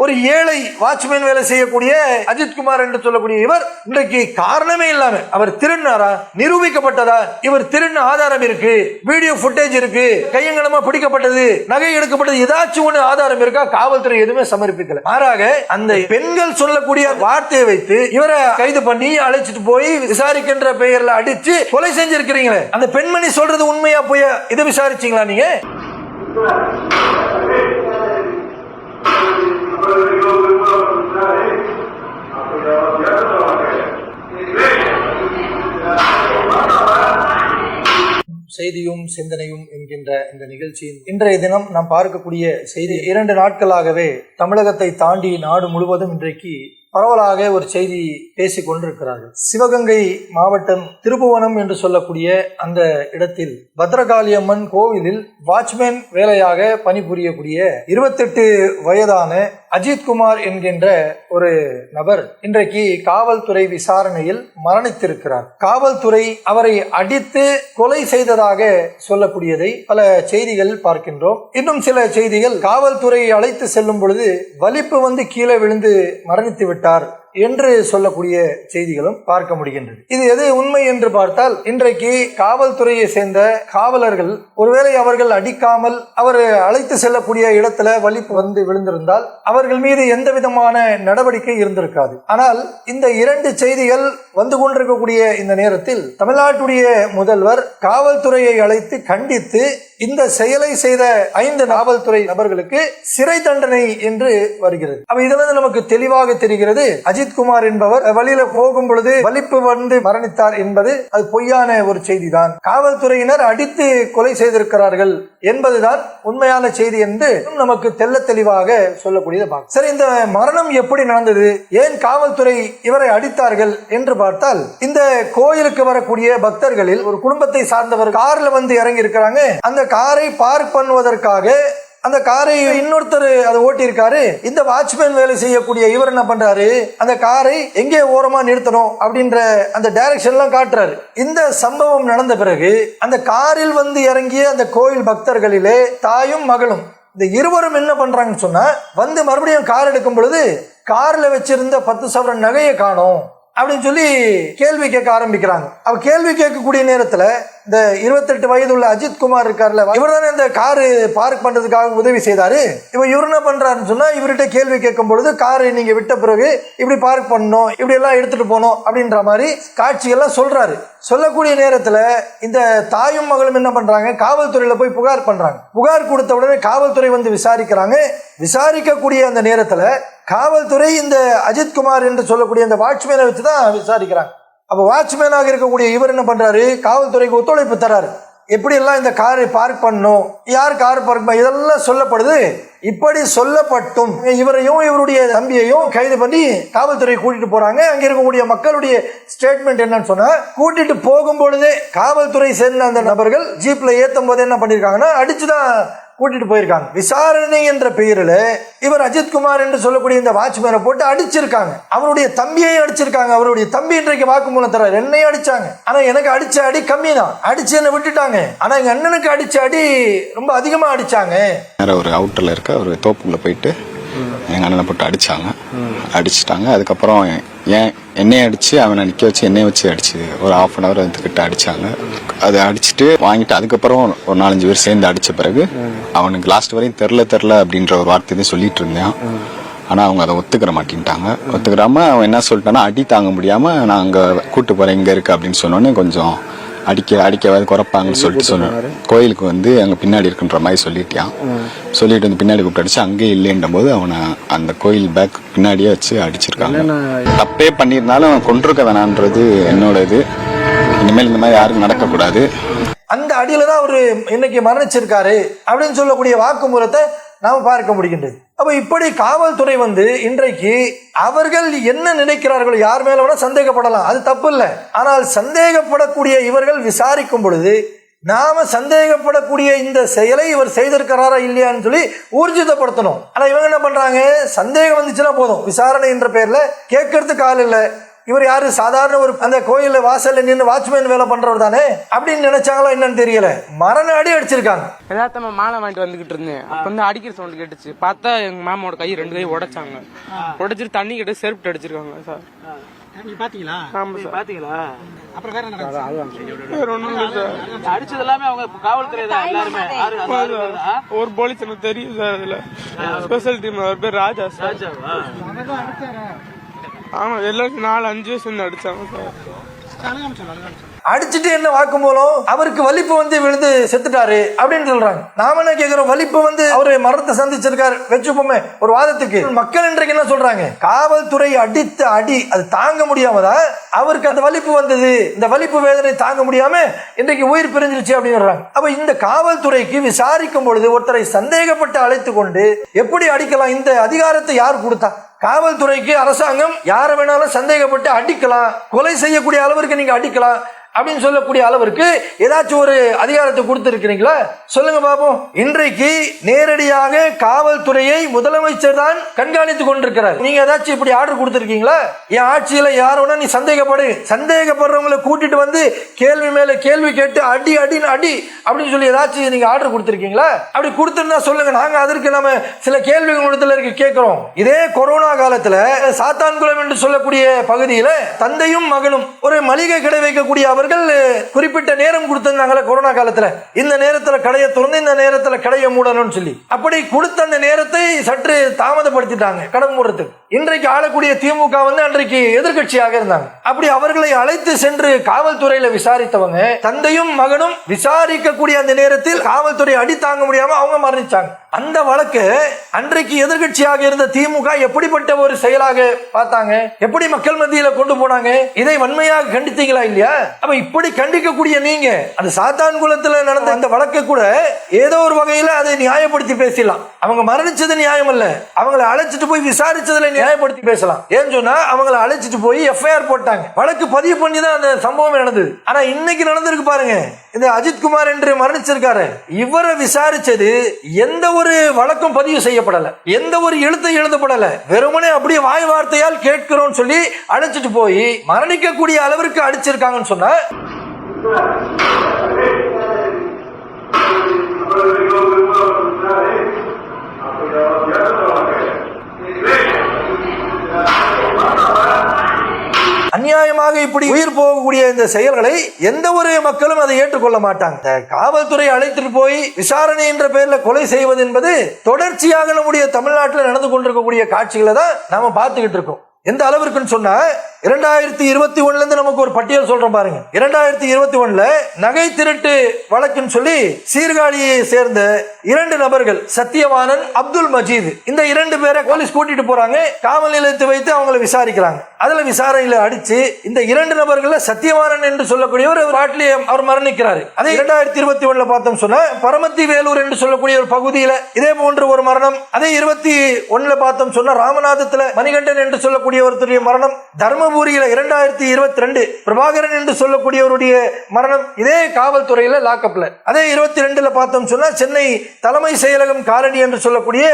ஒரு ஏழை வாட்ச்மேன் வேலை செய்யக்கூடிய அஜித்குமார் என்று சொல்லக்கூடிய இவர் இன்றைக்கு காரணமே இல்லாம அவர் திருநாரா நிரூபிக்கப்பட்டதா, இவர் திருண்ண ஆதாரம் இருக்கு, வீடியோ ஃபுட்டேஜ் இருக்கு, கையங்கலமா பிடிக்கப்பட்டது, நகை எடுக்கப்பட்டது, ஏதாச்சும் ஒண்ணு ஆதாரம் இருக்கா? காவல்துறை எதுவுமே சமர்ப்பிக்கல. மாறாக அந்த பெண்கள் சொல்லக்கூடிய வார்த்தையை வைத்து இவரை கைது பண்ணி அழைச்சிட்டு போய் விசாரிக்கின்ற பெயர்ல அடிச்சு கொலை செஞ்சிருக்கிறீங்களே, அந்த பெண்மணி சொல்றது உண்மையா போய் இதை விசாரிச்சீங்களா நீங்க? செய்தியும் சிந்தனையும் என்கின்ற இந்த நிகழ்ச்சியின் இன்றைய தினம் நாம் பார்க்கக்கூடிய செய்தி 2 நாட்களாகவே தமிழகத்தை தாண்டி நாடு முழுவதும் இன்றைக்கு பரவலாக ஒரு செய்தி பேசிக் கொண்டிருக்கிறார்கள். சிவகங்கை மாவட்டம் திருப்புவனம் என்று சொல்லக்கூடிய அந்த இடத்தில் பத்ரகாளியம்மன் கோவிலில் வாட்ச்மேன் வேலையாக பணிபுரியக்கூடிய 28 வயதான அஜித்குமார் என்கின்ற ஒரு நபர் இன்றைக்கு காவல்துறை விசாரணையில் மரணித்திருக்கிறார். காவல்துறை அவரை அடித்து கொலை செய்ததாக சொல்லக்கூடியதை பல செய்திகள் பார்க்கின்றோம். இன்னும் சில செய்திகள் காவல்துறையை அழைத்து செல்லும் பொழுது வலிப்பு வந்து கீழே விழுந்து மரணித்து விட்டார் என்று சொல்லக்கூடிய செய்திகளும் பார்க்க முடிகின்றது. இது எது உண்மை என்று பார்த்தால், இன்றைக்கு காவல்துறையை சேர்ந்த காவலர்கள் ஒருவேளை அவர்கள் அடிக்காமல் அவர் அழைத்து செல்லக்கூடிய இடத்துல வலிப்பு வந்து விழுந்திருந்தால் அவர்கள் மீது எந்த விதமான நடவடிக்கை இருந்திருக்காது. ஆனால் இந்த 2 செய்திகள் வந்து கொண்டிருக்கக்கூடிய இந்த நேரத்தில் தமிழ்நாட்டுடைய முதல்வர் காவல்துறையை அழைத்து கண்டித்து இந்த செயலை செய்த 5 காவல்துறை நபர்களுக்கு சிறை தண்டனை என்று வருகிறது. அப்ப இதுல நமக்கு தெளிவாக தெரிகிறது, அஜித்குமார் என்பவர் வழியில போகும் பொழுது வலிப்பு வந்து மரணித்தார் என்பது அது பொய்யான ஒரு செய்தி தான். காவல்துறையினர் அடித்து கொலை செய்திருக்கிறார்கள் என்பதுதான் உண்மையான செய்தி என்று நமக்கு தெள்ள தெளிவாக சொல்லக்கூடியது. சரி, இந்த மரணம் எப்படி நடந்தது, ஏன் காவல்துறை இவரை அடித்தார்கள் என்று பார்த்தால், இந்த கோயிலுக்கு வரக்கூடிய பக்தர்களில் ஒரு குடும்பத்தை சார்ந்தவர் கார்ல வந்து இறங்கி இருக்கிறாங்க. அந்த காரை பார்க் பண்ணுவதற்காக அந்த காரை இன்னொருத்தர் அதை ஓட்டி இருக்காரு. இந்த வாட்ச்மேன் வேலை செய்யக்கூடிய இவர் என்ன பண்றாரு, அந்த காரை எங்கே ஓரமா நிறுத்தணும் அப்படின்ற அந்த டைரக்ஷன் எல்லாம் காட்டுறாரு. இந்த சம்பவம் நடந்த பிறகு அந்த காரில் வந்து இறங்கிய அந்த கோயில் பக்தர்களிலே தாயும் மகளும் இந்த இருவரும் என்ன பண்றாங்கன்னு சொன்னா, வந்து மறுபடியும் கார் எடுக்கும் பொழுது கார்ல வச்சிருந்த 10 சவரன் நகையை காணோம் அப்படின்னு சொல்லி கேள்வி கேட்க ஆரம்பிக்கிறாங்க. அவ கேள்வி கேட்கக்கூடிய நேரத்துல இந்த 28 வயது உள்ள அஜித்குமார் இருக்கார்ல, இவர் தானே இந்த காரு பார்க் பண்றதுக்காக உதவி செய்தாரு. இவர் என்ன பண்றாருன்னு சொன்னா, இவர்கிட்ட கேள்வி கேட்கும் பொழுது காரை நீங்க விட்ட பிறகு இப்படி பார்க் பண்ணணும், இப்படி எல்லாம் எடுத்துட்டு போனோம் அப்படின்ற மாதிரி காட்சிகள்லாம் சொல்றாரு. சொல்லக்கூடிய நேரத்துல இந்த தாயும் மகளும் என்ன பண்றாங்க, காவல்துறையில போய் புகார் பண்றாங்க. புகார் கொடுத்த உடனே காவல்துறை வந்து விசாரிக்கிறாங்க. விசாரிக்கக்கூடிய அந்த நேரத்துல காவல்துறை இந்த அஜித்குமார் என்று சொல்லக்கூடிய அந்த வாட்ச்மேனை வச்சுதான் விசாரிக்கிறாங்க. அப்ப வாட்ச்மேனாக இருக்கக்கூடிய இவர் என்ன பண்றாரு, காவல்துறைக்கு ஒத்துழைப்பு தராரு. எப்படி எல்லாம் இந்த காரை பார்க் பண்ணணும், யார் கார் பார்க் இதெல்லாம் சொல்லப்படுது. இப்படி சொல்லப்பட்டும் இவரையும் இவருடைய தம்பியையும் கைது பண்ணி காவல்துறை கூட்டிட்டு போறாங்க. அங்க இருக்கக்கூடிய மக்களுடைய ஸ்டேட்மெண்ட் என்னன்னு சொன்னா, கூட்டிட்டு போகும் பொழுதே காவல்துறை சேர்ந்த அந்த நபர்கள் ஜீப்ல ஏத்தும் போது என்ன பண்ணிருக்காங்கன்னா அடிச்சுதான் கூட்டிட்டு போயிருக்காங்க. விசாரணை என்ற பெயரில் இவர் அஜித்குமார் என்று சொல்லக்கூடிய இந்த வாட்ச்மேனை போட்டு அடிச்சிருக்காங்க. அவருடைய தம்பியையும் அடிச்சிருக்காங்க. அவருடைய தம்பி இன்றைக்கு வாக்குமூலம் தர்றாரு, என்னையும் அடிச்சாங்க, ஆனா எனக்கு அடிச்ச அடி கம்மி தான், அடிச்சு என்ன விட்டுட்டாங்க. ஆனா எங்க அண்ணனுக்கு அடிச்ச அடி ரொம்ப அதிகமா அடிச்சாங்க. ஒரு அவுட்டர்ல இருக்க ஒரு தோப்புக்குள்ள போயிட்டு எங்க அண்ணனை போட்டு அடிச்சிட்டாங்க. அதுக்கப்புறம் என்னைய அடிச்சு அவனை நிக்க வச்சு என்னைய வச்சு அடிச்சு ஒரு 1/2 hour கிட்ட அடிச்சாங்க. அதை அடிச்சுட்டு வாங்கிட்டு அதுக்கப்புறம் ஒரு 4-5 பேர் சேர்ந்து அடிச்ச பிறகு அவனுக்கு லாஸ்ட் வரையும் தெரில அப்படின்ற ஒரு வார்த்தை சொல்லிட்டு இருந்தேன். ஆனா அவங்க அதை ஒத்துக்கிற மாட்டேன்ட்டாங்க. ஒத்துக்கிறாம அவன் என்ன சொல்லிட்டான்னா, அடி தாங்க முடியாம நான் அங்க கூட்டு போறேன் இங்க இருக்கு அப்படின்னு சொன்னோன்னே கொஞ்சம் அடிக்கவாது குறைப்பாங்கன்னு சொல்லிட்டு சொன்னேன். கோயிலுக்கு வந்து அங்க பின்னாடி இருக்குன்ற மாதிரி சொல்லிட்டான். சொல்லிட்டு வந்து பின்னாடி கூப்பிட்டு அடிச்சு அங்கே இல்லைன்ற போது அவனை அந்த கோயில் பேக் பின்னாடியே வச்சு அடிச்சிருக்காங்க. தப்பே பண்ணிருந்தாலும் அவன் கொண்டிருக்க வேணான்றது என்னோட இது. இனிமேல் இந்த மாதிரி யாருக்கும் நடக்கக்கூடாது. அந்த அடியில தான் அவரு இன்னைக்கு மரணிச்சிருக்காரு அப்படின்னு சொல்லக்கூடிய வாக்குமூலத்தை நாம பார்க்க முடிகின்றது. அப்ப இப்படி காவல்துறை வந்து இன்றைக்கு அவர்கள் என்ன நினைக்கிறார்களோ, யார் மேல வேணா சந்தேகப்படலாம், அது தப்பு இல்லை. ஆனால் சந்தேகப்படக்கூடிய இவர்கள் விசாரிக்கும் பொழுது நாம சந்தேகப்படக்கூடிய இந்த செயலை இவர் செய்திருக்கிறாரா இல்லையான்னு சொல்லி ஊர்ஜிதப்படுத்தணும். ஆனா இவங்க என்ன பண்றாங்க, சந்தேகம் வந்துச்சுன்னா போதும், விசாரணை என்ற பேர்ல கேட்கறதுக்கு ஆள் இல்லை, இவர் யாரு, சாதாரண ஒரு அந்த கோயில் வாசல்ல நின்று வாட்ச்மேன் வேலை பண்றவர் தானே அப்படின்னு நினைச்சாங்களோ என்னன்னு தெரியல. மரண அடி அடிச்சிருக்காங்க. எல்லாத்தமா மாலை வாங்கிட்டு வந்துகிட்டு இருந்தேன். அப்ப வந்து அடிக்கிற சவுண்ட் கேட்டுச்சு. பார்த்தா எங்க மாமாவோட கை 2 கை உடைச்சாங்க. உடைச்சிட்டு தண்ணி கிட்ட செருப்பு அடிச்சிருக்காங்க சார். நீங்க பாத்தீங்களா? ஆமா சார். பாத்தீங்களா? அப்புறம் வேற என்ன நடந்துச்சு? வேற ஒண்ணும் இல்ல சார். அடிச்சது எல்லாமே அவங்க காவல்துறை தான் எல்லாருமே. ஒரு போலீஸ் எனக்கு தெரியும் சார். அதுல ஸ்பெஷல் டீம் அவர் பேர் ராஜா சார். ராஜாவா? ஆமா, எல்லாரும் 4-5 வயசு அடிச்சாங்க சார். அடிச்சுட்டு என்ன வாக்குமூலம், அவருக்கு வலிப்பு வந்து விழுந்து செத்துட்டாரு அப்படின்னு சொல்றாங்க. நாம என்ன கேக்குறோம், வலிப்பு வந்து அவரு மரணத்தை சந்திச்சிருக்காரு வச்சுப்போமே ஒரு வாதத்துக்கு. மக்கள் இன்றைக்கு என்ன சொல்றாங்க, காவல்துறை அடித்த அடி அது தாங்க முடியாமதான் அவருக்கு அந்த வலிப்பு வந்தது, இந்த வலிப்பு வேதனை தாங்க முடியாம இன்றைக்கு உயிர் பிரிஞ்சிருச்சு அப்படின்னு. அப்ப இந்த காவல்துறைக்கு விசாரிக்கும் பொழுது ஒருத்தரை சந்தேகப்பட்டு அழைத்து கொண்டு எப்படி அடிக்கலாம், இந்த அதிகாரத்தை யார் கொடுத்தா? காவல்துறைக்கு அரசாங்கம் யாரை வேணாலும் சந்தேகப்பட்டு அடிக்கலாம், கொலை செய்யக்கூடிய அளவிற்கு நீங்க அடிக்கலாம் அப்படின்னு சொல்லக்கூடிய அளவிற்கு ஏதாச்சும் ஒரு அதிகாரத்தை கொடுத்திருக்கிறீங்களா? சொல்லுங்க பாப்போம். இன்றைக்கு நேரடியாக காவல்துறையை முதலமைச்சர் தான் கண்காணித்துக் கொண்டிருக்கிறார். நீங்க ஏதாச்சும் இப்படி ஆர்டர் கொடுத்திருக்கீங்களா? என் ஆட்சியில யாரோட நீ சந்தேகப்படுறவங்களை கூட்டிட்டு வந்து கேள்வி மேல கேள்வி கேட்டு அடி அடின்னு அடி அப்படின்னு சொல்லி ஏதாச்சும் நீங்க ஆர்டர் கொடுத்திருக்கீங்களா? அப்படி கொடுத்திருந்தா சொல்லுங்க, நாங்க அதற்கு நம்ம சில கேள்விகள் கேட்கிறோம். இதே கொரோனா காலத்துல சாத்தான்குளம் என்று சொல்லக்கூடிய பகுதியில தந்தையும் மகனும் ஒரு மளிகை கடை வைக்கக்கூடிய அவர்கள் குறிப்பிட்ட நேரம் கொடுத்திருந்தாங்களே கொரோனா காலத்துல, இந்த நேரத்துல கடையை திறந்து இந்த நேரத்துல கடையை மூடணும்னு சொல்லி. அப்படி கொடுத்த அந்த நேரத்தை சற்று தாமதப்படுத்திட்டாங்க கடை மூடுறதுக்கு. இன்றைக்கு ஆளக்கூடிய திமுக வந்து அன்றைக்கு எதிர்கட்சியாக இருந்தாங்க. அப்படி அவர்களை அழைத்து சென்று காவல்துறையில விசாரித்தவங்க தந்தையும் மகனும் விசாரிக்கக்கூடிய அந்த நேரத்தில் காவல்துறை அடி தாங்க முடியாம அவங்க மரணிச்சாங்க. அந்த வழக்கு அன்றைக்கு எதிர்கட்சியாக இருந்த திமுக எப்படிப்பட்ட ஒரு செயலாக பார்த்தாங்க, எப்படி மக்கள் மத்தியில கொண்டு போனாங்க, இதை வன்மையாக கண்டித்தீங்களா இல்லையா? அப்ப இப்படி கண்டிக்கக்கூடிய நீங்க அந்த சாத்தான்குளத்துல நடந்த அந்த வழக்கை கூட ஏதோ ஒரு வகையில அதை நியாயப்படுத்தி பேசலாம். அவங்க மரணிச்சது நியாயம் அல்ல, அவங்களை அழைச்சிட்டு போய் விசாரிச்சதுல நியாயப்படுத்தி பேசலாம். ஏன்னு சொன்னா அவங்களை அழைச்சிட்டு போய் எஃப்ஐஆர் போட்டாங்க, வழக்கு பதிவு பண்ணி தான் அந்த சம்பவம் நடந்தது. ஆனா இன்னைக்கு நடந்திருக்கு பாருங்க, இந்த அஜித்குமார் என்று மரணிச்சிருக்காரு, இவரை விசாரிச்சது எந்த ஒரு வழக்கம் பதிவு செய்யப்படல, எந்த ஒரு எழுத்தை எழுதப்படல, வெறுமனே அப்படியே வாய் வார்த்தையால் கேட்கிறோம் சொல்லி அழைச்சிட்டு போய் மரணிக்கக்கூடிய அளவிற்கு அடிச்சிருக்காங்கன்னு சொன்னா அநியாயமாக இப்படி உயிர் போகக்கூடிய இந்த செயல்களை எந்த ஒரு மக்களும் அதை ஏற்றுக்கொள்ள மாட்டாங்க. காவல்துறை அழைத்துட்டு போய் விசாரணை என்ற பெயர்ல கொலை செய்வது என்பது தொடர்ச்சியாக நம்முடைய தமிழ்நாட்டில் நடந்து கொண்டிருக்கக்கூடிய காட்சிகளை தான் நாம பார்த்துக்கிட்டு இருக்கோம். எந்த அளவிற்குன்னு சொன்னா 2021 இருந்து நமக்கு ஒரு பட்டியல் சொல்றோம் பாருங்க. 2021 நகை திருட்டு வழக்குன்னு சொல்லி சீர்காழியை சேர்ந்த 2 நபர்கள் சத்தியவானன், அப்துல் மஜீத், இந்த 2 பேரை போலீஸ் கூட்டிட்டு போறாங்க, காவல் நிலையத்தை வைத்து அவங்களை விசாரிக்கிறாங்க. அதுல விசாரணையில அடிச்சு இந்த 2 நபர்கள் சத்தியவானன் என்று சொல்லக்கூடியவர் நாட்டிலே அவர் மரணிக்கிறார். அதே 2021 பார்த்தோம் சொன்னா பரமத்தி வேலூர் என்று சொல்லக்கூடிய ஒரு பகுதியில இதே போன்ற ஒரு மரணம். அதே 21 பார்த்தோம் சொன்னா ராமநாதத்துல மணிகண்டன் என்று சொல்லக்கூடிய ஒருத்தருடைய மரணம். தர்மபுரியில 2022 பிரபாகரன் என்று சொல்லக்கூடியவருடைய மரணம் இதே காவல்துறையில லாக்அப்ல. அதே 22 பார்த்தோம் சொன்னா சென்னை தலைமை செயலகம் காலனி என்று சொல்லக்கூடிய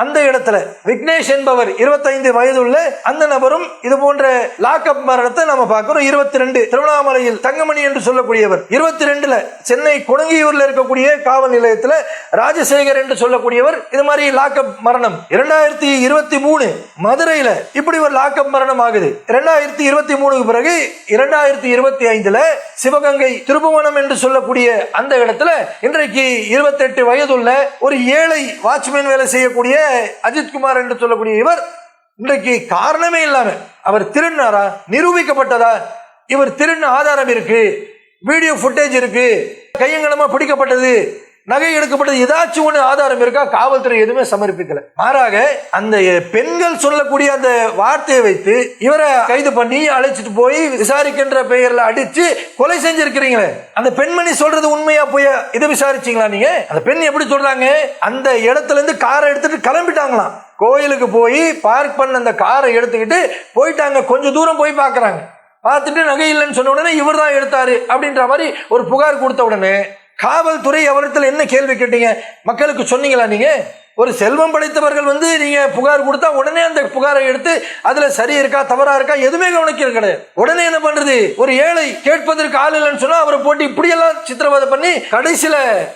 அந்த இடத்துல விக்னேஷ் என்பவர் 25 வயதுள்ள அந்த நபரும் இது போன்ற லாக்அப் மரணத்தை நம்ம பார்க்கிறோம். 22 திருவண்ணாமலையில் தங்கமணி என்று சொல்லக்கூடியவர், 22 சென்னை கொடுங்கியூர்ல இருக்கக்கூடிய காவல் நிலையத்தில் ராஜசேகர் என்று சொல்லக்கூடியவர் இது மாதிரி லாக்அப் மரணம். 2023 மதுரையில இப்படி ஒரு லாக்அப் மரணம் ஆகுது. 2023 பிறகு 2025 சிவகங்கை திருப்புவனம் என்று சொல்லக்கூடிய அந்த இடத்துல இன்றைக்கு 28 வயதுள்ள ஒரு ஏழை வாட்ச்மேன் வேலை செய்யக்கூடிய அஜித்குமார் என்று சொல்லக்கூடிய இவர் இன்றைக்கு காரணமே இல்லாம அவர் திருநாரா நிரூபிக்கப்பட்டதா, இவர் திருண்ண ஆதாரம் இருக்கு, வீடியோ ஃபுட்டேஜ் இருக்கு, கையங்கலமா பிடிக்கப்பட்டது, நகை எடுக்கப்பட்டது, ஏதாச்சும் ஒன்று ஆதாரம் இருக்கா? காவல்துறை எதுவுமே சமர்ப்பிக்கல. மாறாக அந்த பெண்கள் சொல்லக்கூடிய அந்த வார்த்தையை வைத்து இவரை கைது பண்ணி அழைச்சிட்டு போய் விசாரிக்கின்ற பெயர்ல அடிச்சு கொலை செஞ்சிருக்கிறீங்களே, அந்த பெண்மணி சொல்றது உண்மையா போய் இதை விசாரிச்சீங்களா நீங்க? அந்த பெண் எப்படி சொல்றாங்க, அந்த இடத்துல இருந்து காரை எடுத்துட்டு கிளம்பிட்டாங்களாம், கோயிலுக்கு போய் பார்க் பண்ண அந்த காரை எடுத்துக்கிட்டு போயிட்டாங்க. கொஞ்சம் தூரம் போய் பார்க்கறாங்க, பார்த்துட்டு நகை இல்லைன்னு சொன்ன உடனே இவர் தான் எடுத்தாரு அப்படின்ற மாதிரி ஒரு புகார் கொடுத்த உடனே காவல்துறை அவரிடத்தில் என்ன கேள்வி கேட்டீங்க? மக்களுக்கு சொன்னீங்களா நீங்க? ஒரு செல்வம் படைத்தவர்கள் நீங்க புகார் கொடுத்தா உடனே அந்த புகாரை எடுத்து அதுல சரி இருக்கா தவறா இருக்கா எதுவுமே கவனிக்கிறது கிடையாது. உடனே என்ன பண்றது, ஒரு ஏழை கேட்பதற்கு ஆள் இல்லைன்னு சொன்னா அவரை போட்டு இப்படியெல்லாம் சித்திரவதை பண்ணி கடைசியில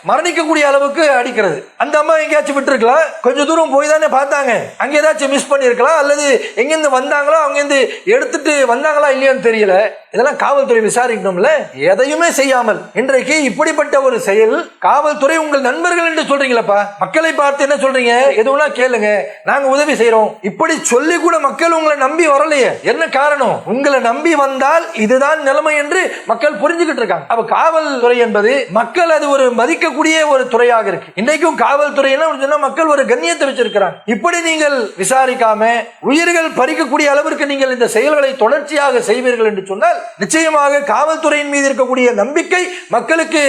மரணிக்கக்கூடிய அளவுக்கு அடிக்கிறது. அந்த அம்மா எங்கேயாச்சும் விட்டு இருக்கலாம், கொஞ்சம் தூரம் போய் தானே பார்த்தாங்க, அங்க ஏதாச்சும் மிஸ் பண்ணிருக்கலாம், அல்லது எங்கிருந்து வந்தாங்களோ அங்கிருந்து எடுத்துட்டு வந்தாங்களா இல்லையான்னு தெரியல. இதெல்லாம் காவல்துறை விசாரிக்கணும்ல. எதையுமே செய்யாமல் இன்றைக்கு இப்படிப்பட்ட ஒரு செயல். காவல்துறை உங்கள் நண்பர்கள் என்று சொல்றீங்களப்பா, மக்களை பார்த்து என்ன சொல்றீங்க, எதுவும்னா கேளுங்க, நாங்க உதவி செய்யறோம், இப்படி சொல்லி கூட மக்கள் உங்களை நம்பி வரலையே. என்ன காரணம், உங்களை நம்பி வந்தால் இதுதான் நிலைமை என்று மக்கள் புரிஞ்சுக்கிட்டு இருக்காங்க. அப்ப காவல்துறை என்பது மக்கள் அது ஒரு மதிக்கக்கூடிய ஒரு துறையாக இருக்கு. இன்றைக்கும் காவல்துறை என்ன மக்கள் ஒரு கண்ணியத்தை வச்சிருக்கிறாங்க. இப்படி நீங்கள் விசாரிக்காம உயிர்கள் பறிக்கக்கூடிய அளவிற்கு நீங்கள் இந்த செயல்களை தொடர்ச்சியாக செய்வீர்கள் என்று சொன்னால் நிச்சயமாக காவல்துறையின் மீது இருக்கக்கூடிய நம்பிக்கை மக்களுக்கு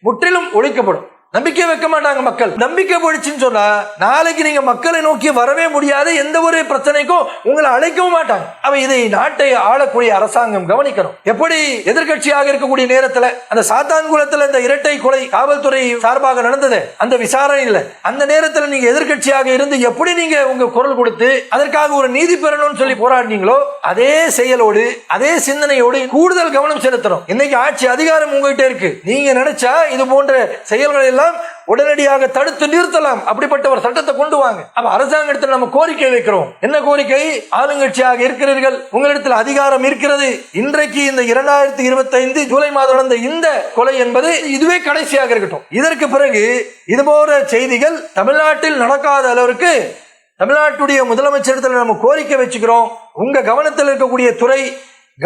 முற்றிலும் ஒழிக்கப்படும். நம்பிக்கை வைக்க மாட்டாங்க மக்கள். நம்பிக்கை போயிடுச்சுன்னு சொன்னா நாளைக்கு நீங்க மக்களை நோக்கி வரவே முடியாது, எந்த ஒரு பிரச்சனைக்கும் உங்களை அழைக்கவும் மாட்டாங்க. அவ இதை நாட்டை ஆளக்கூடிய அரசாங்கம் கவனிக்கணும். எப்படி எதிர்கட்சியாக இருக்கக்கூடிய நேரத்தில் அந்த சாத்தான்குளத்தில் இந்த இரட்டை கொலை காவல்துறை சார்பாக நடந்தது, அந்த விசாரணை இல்லை, அந்த நேரத்தில் நீங்க எதிர்கட்சியாக இருந்து எப்படி நீங்க உங்க குரல் கொடுத்து அதற்காக ஒரு நீதி பெறணும்னு சொல்லி போராடினீங்களோ அதே செயலோடு அதே சிந்தனையோடு கூடுதல் கவனம் செலுத்தணும். இன்னைக்கு ஆட்சி அதிகாரம் உங்ககிட்ட இருக்கு, நீங்க நினைச்சா இது போன்ற செயல்களை உடனடியாக தடுத்து நிறுத்தலாம். அப்படிப்பட்ட ஒரு சட்டத்தை கொண்டு வாங்க. அப்ப அரசாங்கத்தில் நம்ம கோரிக்கை வைக்கிறோம். என்ன கோரிக்கை, ஆளுங்கட்சியாக இருக்கிறீர்கள், உங்களிடத்தில் அதிகாரம் இருக்கிறது. இன்றைக்கு இந்த 2025 ஜூலை மாதம் நடந்த இந்த கொலை என்பது இதுவே கடைசியாக இருக்கட்டும். இதற்கு பிறகு இதுபோன்ற செய்திகள் தமிழ்நாட்டில் நடக்காத அளவிற்கு தமிழ்நாட்டுடைய முதலமைச்சரிடத்தில் நம்ம கோரிக்கை வச்சுக்கிறோம். உங்க கவனத்தில் இருக்கக்கூடிய துறை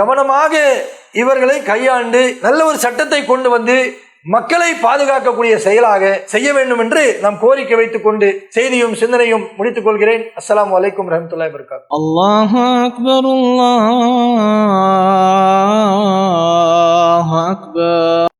கவனமாக இவர்களை கையாண்டு நல்ல ஒரு சட்டத்தை கொண்டு வந்து மக்களை பாதுகாக்கக்கூடிய செயலாக செய்ய வேண்டும் என்று நாம் கோரிக்கை வைத்துக் கொண்டு செய்தியும் சிந்தனையும் முடித்துக் கொள்கிறேன். அஸ்ஸலாமு அலைக்கும் வரஹ்மத்துல்லாஹி வபரகாத்துஹு. அல்லாஹு அக்பர், அல்லாஹு அக்பர்.